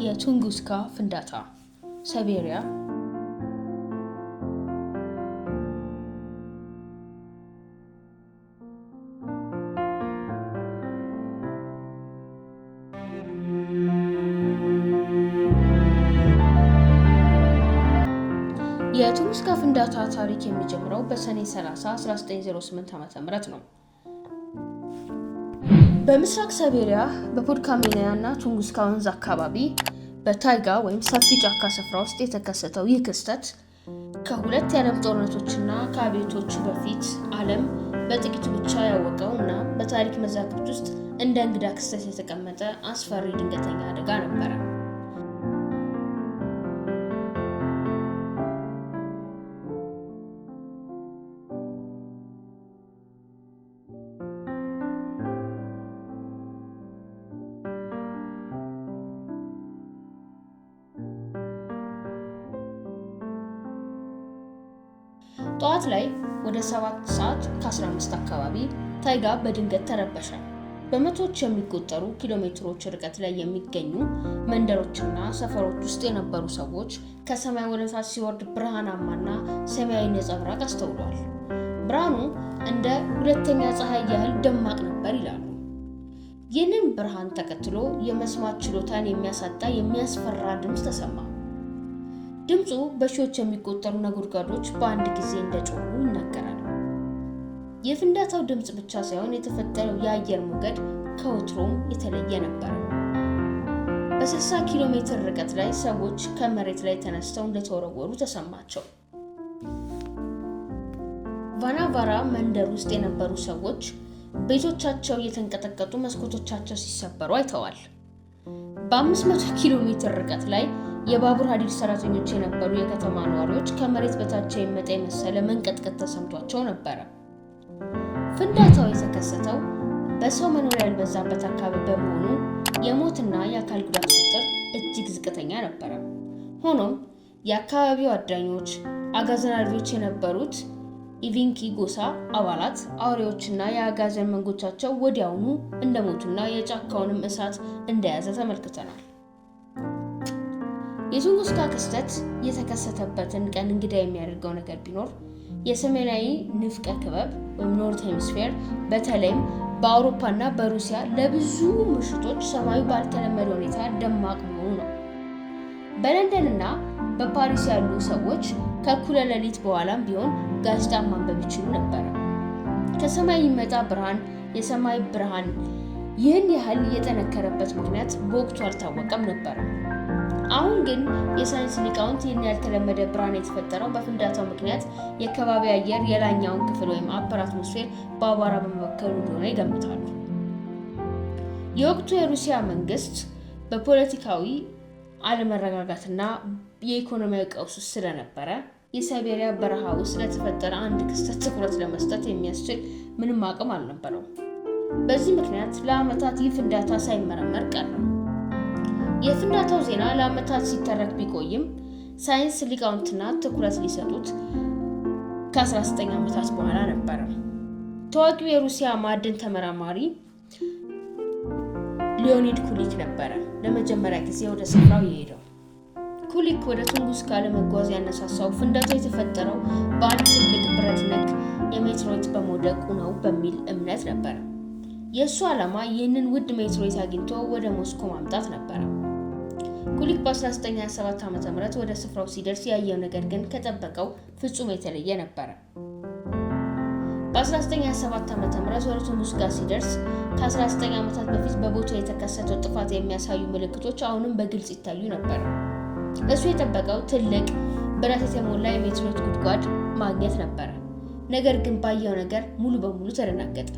የቱንጉስካ ፍንዳታ ሳይቤሪያ የቱንጉስካ ፍንዳታ ታሪክ የሚጀምረው በሰኔ 30 1908 ዓ.ም ነው። በምስራቅ ሳይቤሪያ በፖድካሜኒያ እና ቱንጉስካ ወንዝ አካባቢ በታይጋ ወይም ሰፊ ጫካ ስፍራ ውስጥ የተከሰተው ይህ ክስተት ከሁለት የዓለም ጦርነቶችና ከአብዮቶቹ በፊት ዓለም በጥቂቱ ብቻ ያወቀው እና በታሪክ መዛግብት ውስጥ እንደ እንግዳ ክስተት የተቀመጠ አስፈሪ ድንገተኛ አደጋ ነበረ። ጠዋት ላይ ወደ 7 ሰዓት ከ15 አካባቢ ታይጋ በድንገት ተረበሸ። በመቶዎች የሚቆጠሩ ኪሎ ሜትሮች ርቀት ላይ የሚገኙ መንደሮችና ሰፈሮች ውስጥ የነበሩ ሰዎች ከሰማይ ወደ ታች ሲወርድ ብርሃናማና ሰማያዊ ነጸብራቅ አስተውለዋል። ብርሃኑ እንደ ሁለተኛ ፀሐይ ያህል ደማቅ ነበር ይላሉ። ይህንን ብርሃን ተከትሎ የመስማት ችሎታን የሚያሳጣ የሚያስፈራ ድምፅ ተሰማ። ድምፁ በሺዎች የሚቆጠሩ ነጎድጓዶች በአንድ ጊዜ እንደጮሁ ይናገራል። የፍንዳታው ድምፅ ብቻ ሳይሆን የተፈጠረው የአየር ሞገድ ከወትሮም የተለየ ነበር። በ60 ኪሎ ሜትር ርቀት ላይ ሰዎች ከመሬት ላይ ተነስተው እንደተወረወሩ ተሰማቸው። ቫናቫራ መንደር ውስጥ የነበሩ ሰዎች ቤቶቻቸው እየተንቀጠቀጡ መስኮቶቻቸው ሲሰበሩ አይተዋል። በ500 ኪሎ ሜትር ርቀት ላይ የባቡር ሀዲድ ሰራተኞች የነበሩ የከተማ ነዋሪዎች ከመሬት በታች የሚመጣ የመሰለ መንቀጥቀጥ ተሰምቷቸው ነበረ። ፍንዳታው የተከሰተው በሰው መኖሪያ ያልበዛበት አካባቢ በመሆኑ የሞትና የአካል ጉዳት ቁጥር እጅግ ዝቅተኛ ነበረ። ሆኖም የአካባቢው አዳኞች፣ አጋዘን አርቢዎች የነበሩት ኢቪንኪ ጎሳ አባላት አውሬዎችና የአጋዘን መንጎቻቸው ወዲያውኑ እንደሞቱና የጫካውንም እሳት እንደያዘ ተመልክተናል። የቱንጉስካ ክስተት የተከሰተበትን ቀን እንግዳ የሚያደርገው ነገር ቢኖር የሰሜናዊ ንፍቀ ክበብ ወይም ኖርት ሄሚስፌር በተለይም በአውሮፓና በሩሲያ ለብዙ ምሽቶች ሰማዩ ባልተለመደ ሁኔታ ደማቅ መሆኑ ነው። በለንደንና በፓሪስ ያሉ ሰዎች ከእኩለ ሌሊት በኋላም ቢሆን ጋዜጣ ማንበብ ይችሉ ነበር። ከሰማይ የሚመጣ ብርሃን የሰማይ ብርሃን ይህን ያህል የጠነከረበት ምክንያት በወቅቱ አልታወቀም ነበር። አሁን ግን የሳይንስ ሊቃውንት ይህን ያልተለመደ ብርሃን የተፈጠረው በፍንዳታው ምክንያት የከባቢ አየር የላይኛውን ክፍል ወይም አፐር አትሞስፌር በአቧራ በመበከሉ እንደሆነ ይገምታሉ። የወቅቱ የሩሲያ መንግስት በፖለቲካዊ አለመረጋጋትና የኢኮኖሚያዊ ቀውስ ውስጥ ስለነበረ የሳይቤሪያ በረሃ ውስጥ ለተፈጠረ አንድ ክስተት ትኩረት ለመስጠት የሚያስችል ምንም አቅም አልነበረውም። በዚህ ምክንያት ለዓመታት ይህ ፍንዳታ ሳይመረመር ቀረ። የፍንዳታው ዜና ለዓመታት ሲተረክ ቢቆይም ሳይንስ ሊቃውንትና ትኩረት ሊሰጡት ከ19 ዓመታት በኋላ ነበረ። ታዋቂው የሩሲያ ማዕድን ተመራማሪ ሊዮኒድ ኩሊክ ነበረ ለመጀመሪያ ጊዜ ወደ ስፍራው የሄደው። ኩሊክ ወደ ቱንጉስካ ለመጓዝ ያነሳሳው ፍንዳታው የተፈጠረው በአንድ ትልቅ ብረት ነክ የሜትሮይት በመውደቁ ነው በሚል እምነት ነበረ። የእሱ ዓላማ ይህንን ውድ ሜትሮይት አግኝቶ ወደ ሞስኮ ማምጣት ነበረ። ኩሊክ በ1927 ዓ.ም ወደ ስፍራው ሲደርስ ያየው ነገር ግን ከጠበቀው ፍጹም የተለየ ነበረ። በ1927 ዓ.ም ወደ ቱንጉስካ ሲደርስ ከ19 ዓመታት በፊት በቦታው የተከሰተው ጥፋት የሚያሳዩ ምልክቶች አሁንም በግልጽ ይታዩ ነበር። እሱ የጠበቀው ትልቅ ብረት የተሞላ የሜትሮይት ጉድጓድ ማግኘት ነበረ። ነገር ግን ባየው ነገር ሙሉ በሙሉ ተደናገጠ።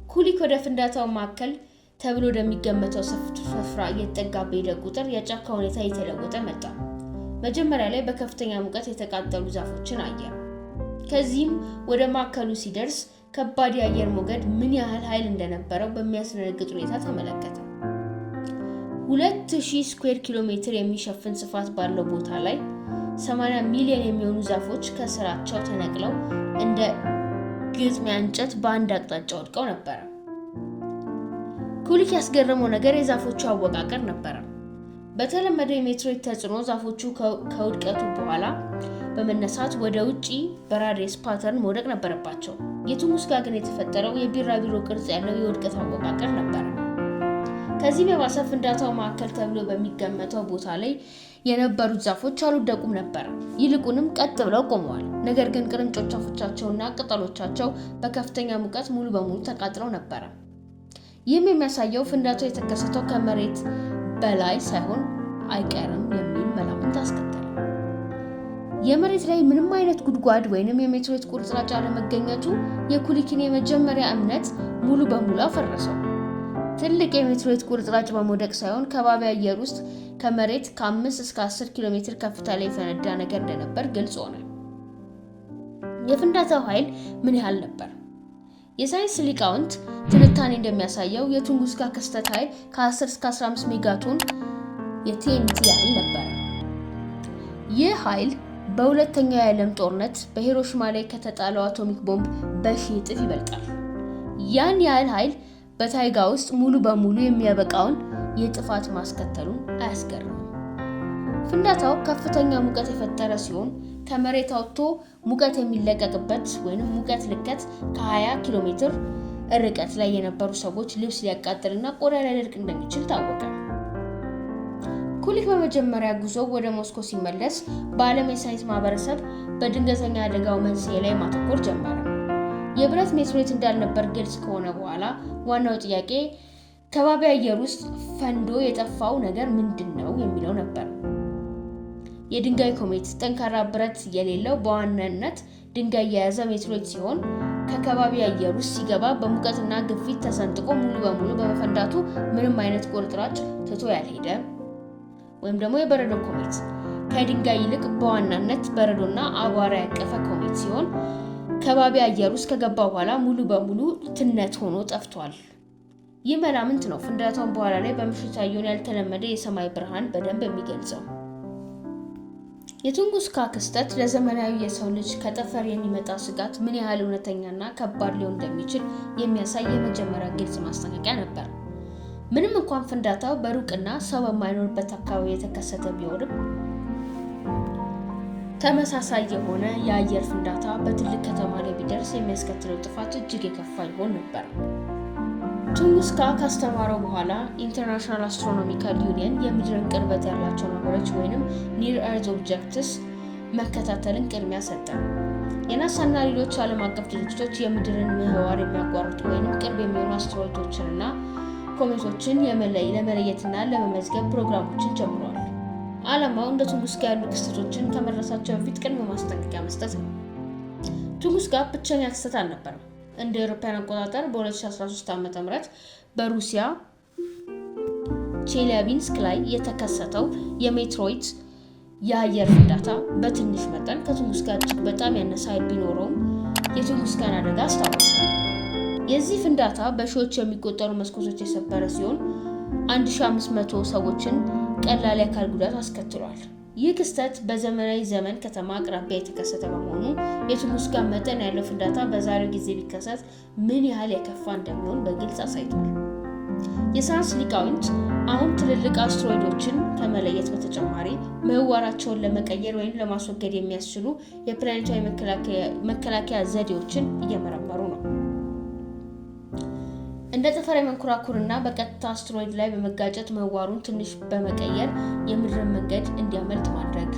ኩሊክ ወደ ፍንዳታው ማዕከል ተብሎ ወደሚገመተው ስፍራ እየተጠጋ በሄደ ቁጥር የጫካ ሁኔታ እየተለወጠ መጣ። መጀመሪያ ላይ በከፍተኛ ሙቀት የተቃጠሉ ዛፎችን አየ። ከዚህም ወደ ማዕከሉ ሲደርስ ከባድ የአየር ሞገድ ምን ያህል ኃይል እንደነበረው በሚያስደነግጥ ሁኔታ ተመለከተ። 2000 ስኩዌር ኪሎ ሜትር የሚሸፍን ስፋት ባለው ቦታ ላይ 80 ሚሊዮን የሚሆኑ ዛፎች ከስራቸው ተነቅለው እንደ ግጥሚያ እንጨት በአንድ አቅጣጫ ወድቀው ነበር። ኩሊክ ያስገረመው ነገር የዛፎቹ አወቃቀር ነበር። በተለመደው የሜትሮይድ ተጽዕኖ ዛፎቹ ከውድቀቱ በኋላ በመነሳት ወደ ውጪ በራዲየስ ፓተርን መውደቅ ነበረባቸው። የቱንጉስካ ግን የተፈጠረው የቢራቢሮ ቅርጽ ያለው የውድቀት አወቃቀር ነበር። ከዚህም የባሰ ፍንዳታው ማዕከል ተብሎ በሚገመተው ቦታ ላይ የነበሩት ዛፎች አልወደቁም ነበር፣ ይልቁንም ቀጥ ብለው ቆመዋል። ነገር ግን ቅርንጫፎቻቸውና ቅጠሎቻቸው በከፍተኛ ሙቀት ሙሉ በሙሉ ተቃጥለው ነበር። ይህም የሚያሳየው ፍንዳታው የተከሰተው ከመሬት በላይ ሳይሆን አይቀርም የሚል መላምት አስከተለ። የመሬት ላይ ምንም አይነት ጉድጓድ ወይንም የሜትሮይድ ቁርጥራጭ አለመገኘቱ የኩሊኪን የመጀመሪያ እምነት ሙሉ በሙሉ አፈረሰው። ትልቅ የሜትሮይድ ቁርጥራጭ በመውደቅ ሳይሆን ከባቢ አየር ውስጥ ከመሬት ከ5 እስከ 10 ኪሎ ሜትር ከፍታ ላይ የፈነዳ ነገር እንደነበር ግልጽ ሆነ። የፍንዳታው ኃይል ምን ያህል ነበር? የሳይንስ ሊቃውንት ትንታኔ እንደሚያሳየው የቱንጉስካ ክስተት ኃይል ከ10 እስከ 15 ሜጋቶን የቲኤንቲ ያህል ነበር። ይህ ኃይል በሁለተኛው የዓለም ጦርነት በሂሮሺማ ላይ ከተጣለው አቶሚክ ቦምብ በሺህ እጥፍ ይበልጣል። ያን ያህል ኃይል በታይጋ ውስጥ ሙሉ በሙሉ የሚያበቃውን የጥፋት ማስከተሉን አያስገርምም። ፍንዳታው ከፍተኛ ሙቀት የፈጠረ ሲሆን ከመሬት አውጥቶ ሙቀት የሚለቀቅበት ወይንም ሙቀት ልቀት ከ20 ኪሎ ሜትር ርቀት ላይ የነበሩ ሰዎች ልብስ ሊያቃጥልና ቆዳ ሊያደርቅ እንደሚችል ታወቀ። ኩሊክ በመጀመሪያ ጉዞ ወደ ሞስኮ ሲመለስ በዓለም የሳይንስ ማህበረሰብ በድንገተኛ አደጋው መንስኤ ላይ ማተኮር ጀመረ። የብረት ሜትሮይድ እንዳልነበር ግልጽ ከሆነ በኋላ ዋናው ጥያቄ ከባቢ አየር ውስጥ ፈንዶ የጠፋው ነገር ምንድን ነው የሚለው ነበር። የድንጋይ ኮሜት ጠንካራ ብረት የሌለው በዋናነት ድንጋይ የያዘ ሜትሮይድ ሲሆን ከከባቢ አየር ውስጥ ሲገባ በሙቀትና ግፊት ተሰንጥቆ ሙሉ በሙሉ በመፈንዳቱ ምንም አይነት ቁርጥራጭ ትቶ ያልሄደ ወይም ደግሞ የበረዶ ኮሜት ከድንጋይ ይልቅ በዋናነት በረዶና አቧራ ያቀፈ ኮሜት ሲሆን ከባቢ አየር ውስጥ ከገባ በኋላ ሙሉ በሙሉ ትነት ሆኖ ጠፍቷል። ይህ መላምት ነው ፍንዳታውን በኋላ ላይ በምሽት ያየውን ያልተለመደ የሰማይ ብርሃን በደንብ የሚገልጸው። የቱንጉስካ ክስተት ለዘመናዊ የሰው ልጅ ከጠፈር የሚመጣ ስጋት ምን ያህል እውነተኛና ከባድ ሊሆን እንደሚችል የሚያሳይ የመጀመሪያ ግልጽ ማስጠንቀቂያ ነበር። ምንም እንኳን ፍንዳታው በሩቅና ሰው በማይኖርበት አካባቢ የተከሰተ ቢሆንም ተመሳሳይ የሆነ የአየር ፍንዳታ በትልቅ ከተማ ላይ ቢደርስ የሚያስከትለው ጥፋት እጅግ የከፋ ይሆን ነበር። ቱንጉስካ ካስተማረው በኋላ ኢንተርናሽናል አስትሮኖሚካል ዩኒየን የምድርን ቅርበት ያላቸው ነገሮች ወይንም ኒር ኤርዝ ኦብጀክትስ መከታተልን ቅድሚያ ሰጠ። የናሳና ሌሎች ዓለም አቀፍ ድርጅቶች የምድርን ምህዋር የሚያቋርጡ ወይንም ቅርብ የሚሆኑ አስትሮይዶችንና ኮሜቶችን ለመለየትና ለመመዝገብ ፕሮግራሞችን ጀምሯል። ዓላማው እንደ ቱንጉስካ ያሉ ክስተቶችን ከመድረሳቸው በፊት ቅድመ ማስጠንቀቂያ መስጠት ነው። ቱንጉስካ ብቸኛ ክስተት አልነበረም። እንደ አውሮፓውያን አቆጣጠር በ2013 ዓ.ም በሩሲያ ቼሊያቢንስክ ላይ የተከሰተው የሜትሮይድ የአየር ፍንዳታ በትንሽ መጠን ከቱንጉስካ እጅግ በጣም ያነሰ ኃይል ቢኖረውም የቱንጉስካን አደጋ አስታወሰ። የዚህ ፍንዳታ በሺዎች የሚቆጠሩ መስኮቶች የሰበረ ሲሆን 1500 ሰዎችን ቀላል የአካል ጉዳት አስከትሏል። ይህ ክስተት በዘመናዊ ዘመን ከተማ አቅራቢያ የተከሰተ በመሆኑ የቱንጉስካ መጠን ያለው ፍንዳታ በዛሬው ጊዜ ቢከሰት ምን ያህል የከፋ እንደሚሆን በግልጽ አሳይቷል። የሳይንስ ሊቃውንት አሁን ትልልቅ አስትሮይዶችን ከመለየት በተጨማሪ ምህዋራቸውን ለመቀየር ወይም ለማስወገድ የሚያስችሉ የፕላኔታዊ መከላከያ ዘዴዎችን እየመረመሩ ነው። እንደ ጠፈር መንኮራኩርና በቀጥታ አስትሮይድ ላይ በመጋጨት ምህዋሩን ትንሽ በመቀየር የምድርን መንገድ እንዲያመልጥ ማድረግ።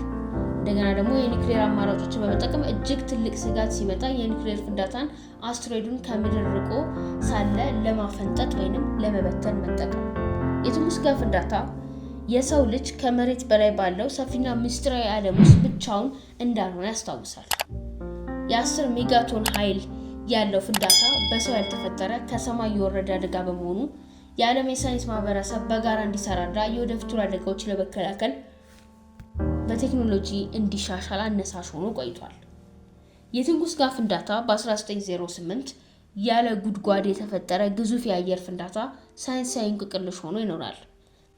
እንደገና ደግሞ የኒውክሌር አማራጮችን በመጠቀም እጅግ ትልቅ ስጋት ሲመጣ የኒውክሌር ፍንዳታን አስትሮይዱን ከምድር ርቆ ሳለ ለማፈንጠጥ ወይንም ለመበተን መጠቀም። የቱንጉስካ ፍንዳታ የሰው ልጅ ከመሬት በላይ ባለው ሰፊና ምስጢራዊ ዓለም ውስጥ ብቻውን እንዳልሆነ ያስታውሳል። የ10 ሜጋቶን ኃይል ያለው ፍንዳታ በሰው ያልተፈጠረ ከሰማይ የወረደ አደጋ በመሆኑ የዓለም የሳይንስ ማህበረሰብ በጋራ እንዲሰራና የወደፊቱን አደጋዎች ለመከላከል በቴክኖሎጂ እንዲሻሻል አነሳሽ ሆኖ ቆይቷል። የቱንጉስካ ፍንዳታ በ1908 ያለ ጉድጓድ የተፈጠረ ግዙፍ የአየር ፍንዳታ ሳይንሳዊ እንቆቅልሽ ሆኖ ይኖራል።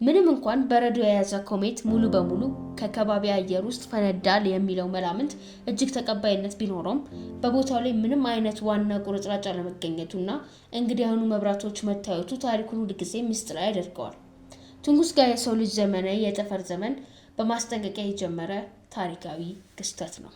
ምንም እንኳን በረዶ የያዘ ኮሜት ሙሉ በሙሉ ከከባቢ አየር ውስጥ ፈነዳል የሚለው መላምት እጅግ ተቀባይነት ቢኖረውም በቦታው ላይ ምንም አይነት ዋና ቁርጥራጭ አለመገኘቱና እንግዳ የሆኑ መብራቶች መታየቱ ታሪኩን ሁልጊዜ ምስጢራዊ ያደርገዋል። ቱንጉስጋ የሰው ልጅ ዘመናዊ የጠፈር ዘመን በማስጠንቀቂያ የጀመረ ታሪካዊ ክስተት ነው።